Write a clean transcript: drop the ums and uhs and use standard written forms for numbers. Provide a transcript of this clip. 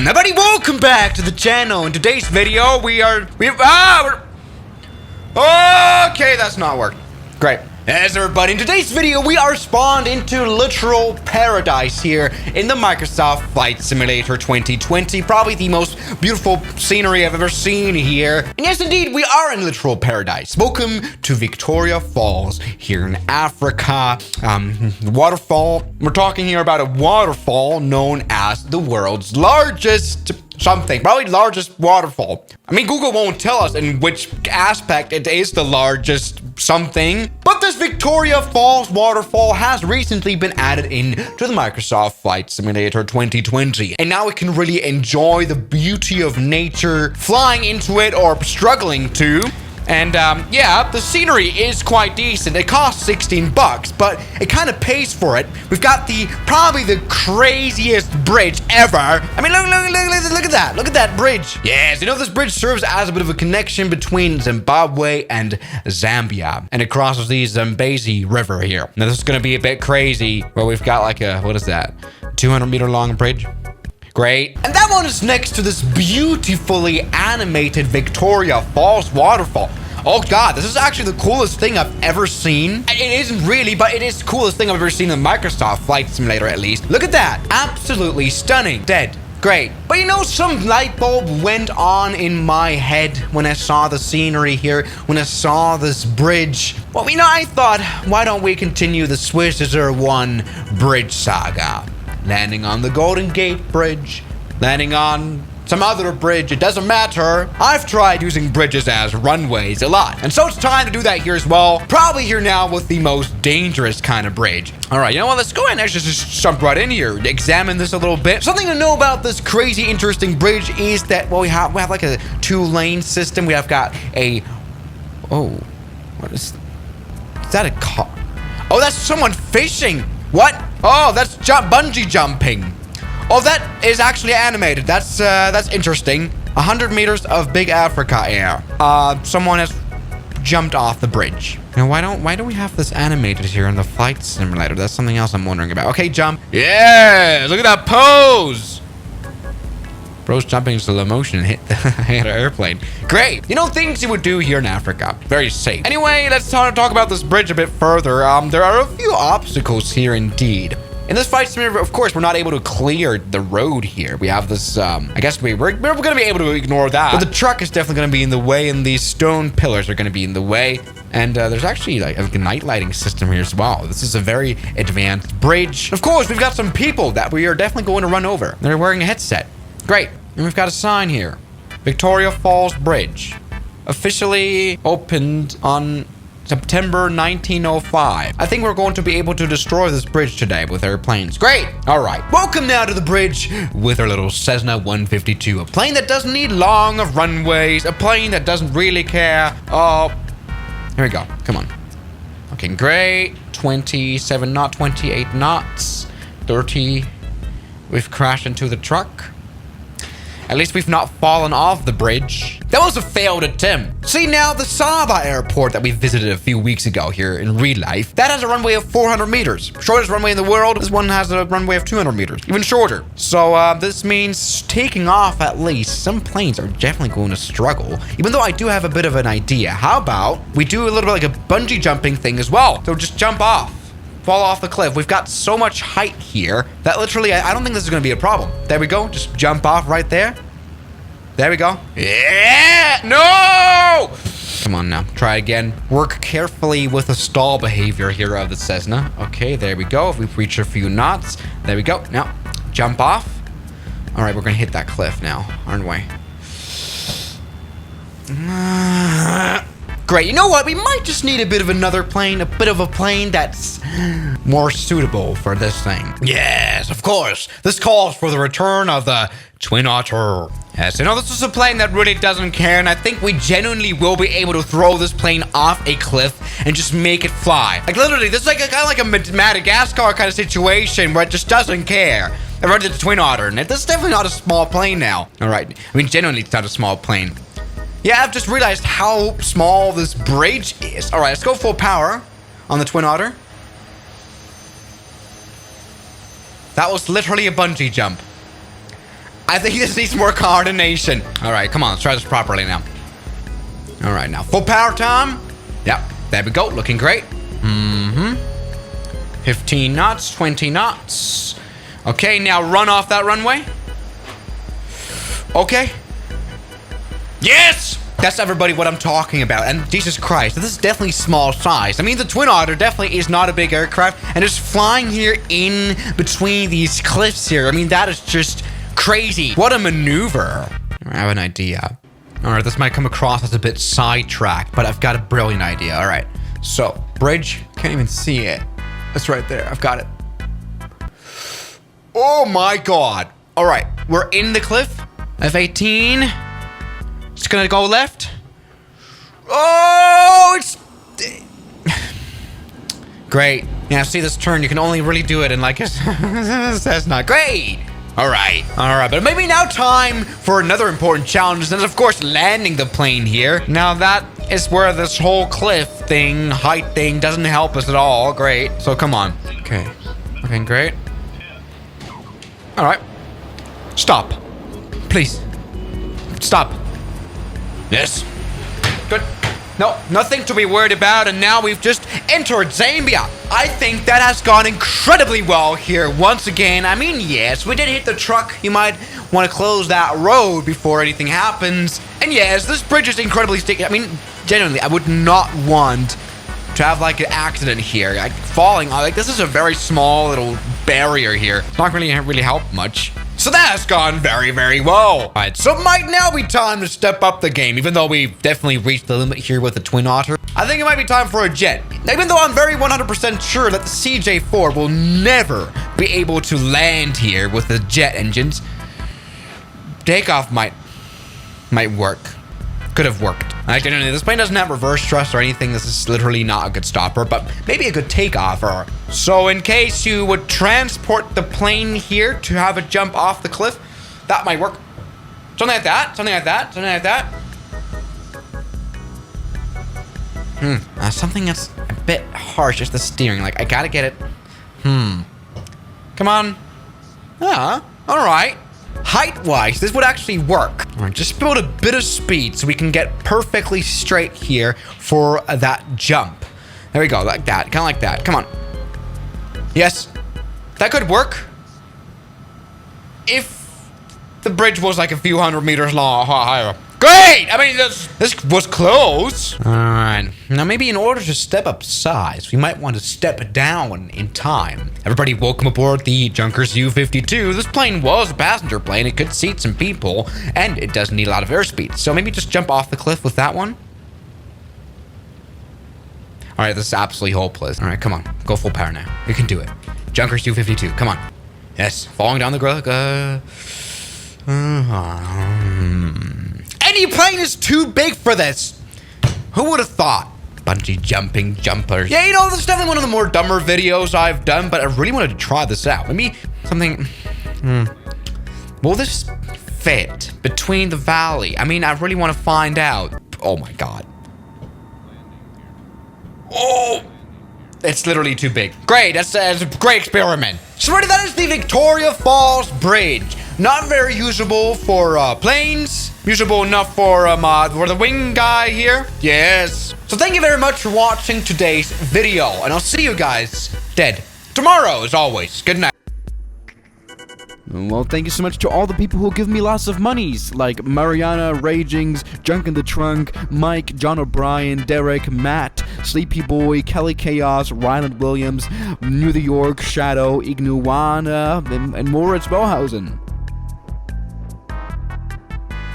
Everybody, welcome back to the channel. In today's video, we're okay, that's not working. Great. As everybody, in today's video, we are spawned into literal paradise here in the Microsoft Flight Simulator 2020. Probably the most beautiful scenery I've ever seen here. And yes, indeed, we are in literal paradise. Welcome to Victoria Falls here in Africa. Waterfall. We're talking here about a waterfall known as the world's largest something, probably largest waterfall. I mean, Google won't tell us in which aspect it is the largest something, but this Victoria Falls waterfall has recently been added in to the Microsoft Flight Simulator 2020. And now we can really enjoy the beauty of nature, flying into it or struggling to. And yeah, the scenery is quite decent. It costs 16 bucks, but it kind of pays for it. We've got probably the craziest bridge ever. I mean, look at that. Look at that bridge. Yes, you know, this bridge serves as a bit of a connection between Zimbabwe and Zambia. And it crosses the Zambezi River here. Now, this is going to be a bit crazy, where we've got like a, what is that? 200-meter long bridge. Great. And that one is next to this beautifully animated Victoria Falls waterfall. Oh god, this is actually the coolest thing I've ever seen. It isn't really, but it is the coolest thing I've ever seen in the Microsoft Flight Simulator, at least. Look at that. Absolutely stunning. Dead. Great. But you know, some light bulb went on in my head when I saw the scenery here, when I saw this bridge. Well, you know, I thought, why don't we continue the Swissator 1 bridge saga? Landing on the Golden Gate Bridge, landing on some other bridge, it doesn't matter. I've tried using bridges as runways a lot. And so it's time to do that here as well. Probably here now with the most dangerous kind of bridge. All right, you know what? Let's go ahead and just jump right in here. Examine this a little bit. Something to know about this crazy, interesting bridge is that, well, we have like a 2-lane system. We have got a, oh, what is that a car? Oh, that's someone fishing. What? Oh, that's bungee jumping. Oh, that is actually animated. That's interesting. 100 meters of Big Africa air. Someone has jumped off the bridge. Now, why do we have this animated here in the Flight Simulator? That's something else I'm wondering about. Okay, jump. Yeah, look at that pose. Bro's jumping in slow motion and hit an airplane. Great. You know, things you would do here in Africa. Very safe. Anyway, let's talk about this bridge a bit further. There are a few obstacles here indeed. In this Flight Simulator, of course, we're not able to clear the road here. We have this, I guess we're going to be able to ignore that. But the truck is definitely going to be in the way, and these stone pillars are going to be in the way. And there's actually like a night lighting system here as well. This is a very advanced bridge. Of course, we've got some people that we are definitely going to run over. They're wearing a headset. Great. And we've got a sign here. Victoria Falls Bridge. Officially opened on September 1905. I think we're going to be able to destroy this bridge today with airplanes. Great. All right. Welcome now to the bridge with our little Cessna 152. A plane that doesn't need long runways. A plane that doesn't really care. Oh, here we go. Come on. Okay, great. 27 knots, 28 knots, 30. We've crashed into the truck. At least we've not fallen off the bridge. That was a failed attempt. See now, the Saba airport that we visited a few weeks ago here in real life, that has a runway of 400 meters. Shortest runway in the world. This one has a runway of 200 meters, even shorter. So this means taking off at least. Some planes are definitely going to struggle, even though I do have a bit of an idea. How about we do a little bit like a bungee jumping thing as well? So just jump off. Fall off the cliff. We've got so much height here that literally, I don't think this is going to be a problem. There we go. Just jump off right there. There we go. Yeah! No! Come on now. Try again. Work carefully with the stall behavior here of the Cessna. Okay, there we go. If we've reached a few knots. There we go. Now, jump off. All right, we're going to hit that cliff now, aren't we? Great. You know what? We might just need a bit of another plane, a bit of a plane that's more suitable for this thing. Yes, of course. This calls for the return of the Twin Otter. Yes, you know, this is a plane that really doesn't care, and I think we genuinely will be able to throw this plane off a cliff and just make it fly. Like, literally, this is like kind of like a Madagascar kind of situation where it just doesn't care. I've heard it's a Twin Otter, and this is definitely not a small plane now. All right. I mean, genuinely, it's not a small plane. Yeah, I've just realized how small this bridge is. All right, let's go full power on the Twin Otter. That was literally a bungee jump. I think this needs more coordination. All right, come on, let's try this properly now. All right, now full power time. Yep, there we go, looking great. 15 knots, 20 knots. Okay, now run off that runway. Okay. Yes! That's everybody what I'm talking about. And Jesus Christ, this is definitely small size. I mean, the Twin Otter definitely is not a big aircraft. And just flying here in between these cliffs here, I mean, that is just crazy. What a maneuver. I have an idea. All right, this might come across as a bit sidetracked, but I've got a brilliant idea. All right, so bridge, can't even see it. It's right there, I've got it. Oh my God. All right, we're in the cliff. F-18. It's gonna go left. Oh, it's great. Yeah, see this turn, you can only really do it in like a Cessna. Great. All right, but maybe now time for another important challenge. And of course, landing the plane here. Now that is where this whole cliff thing, height thing doesn't help us at all. Great, so come on. Okay, great. All right, stop, please, stop. Yes. Good. No, nothing to be worried about, and now we've just entered Zambia. I think that has gone incredibly well here once again. I mean, yes, we did hit the truck. You might want to close that road before anything happens. And yes, this bridge is incredibly sticky. I mean, genuinely, I would not want to have like an accident here. Like falling, like this is a very small little barrier here. It's not really help much. So that has gone very, very well. All right, so it might now be time to step up the game, even though we've definitely reached the limit here with the Twin Otter. I think it might be time for a jet. Even though I'm very 100% sure that the CJ4 will never be able to land here with the jet engines, takeoff might work. Could have worked. Genuinely, this plane doesn't have reverse thrust or anything. This is literally not a good stopper, but maybe a good takeoff. Or so in case you would transport the plane here to have it jump off the cliff, that might work. Something like that. Something like that. Something like that. Something that's a bit harsh is the steering. Like I gotta get it. Come on. Yeah. All right. Height-wise, this would actually work. All right, just build a bit of speed so we can get perfectly straight here for that jump. There we go, like that, kind of like that. Come on. Yes, that could work. If the bridge was like a few hundred meters long, higher. Great! I mean, this was close. All right, now maybe in order to step up size, we might want to step down in time. Everybody, welcome aboard the Junkers U-52. This plane was a passenger plane. It could seat some people, and it does need a lot of airspeed. So maybe just jump off the cliff with that one. All right, this is absolutely hopeless. All right, come on, go full power now. You can do it. Junkers U-52, come on. Yes, falling down the grill. Any plane is too big for this. Who would have thought? Bungee jumping jumpers. Yeah, you know, this is definitely one of the more dumber videos I've done, but I really wanted to try this out. Maybe something... Will this fit between the valley? I mean, I really want to find out. Oh my God. Oh! It's literally too big. Great, that's a great experiment. So ready, that is the Victoria Falls Bridge. Not very usable for planes. Usable enough for the wing guy here. Yes. So thank you very much for watching today's video, and I'll see you guys dead tomorrow as always. Good night. Well, thank you so much to all the people who give me lots of monies, like Mariana, Ragings, Junk in the Trunk, Mike, John O'Brien, Derek, Matt, Sleepy Boy, Kelly Chaos, Ryland Williams, New York, Shadow, Ignuana, and Moritz Bohausen.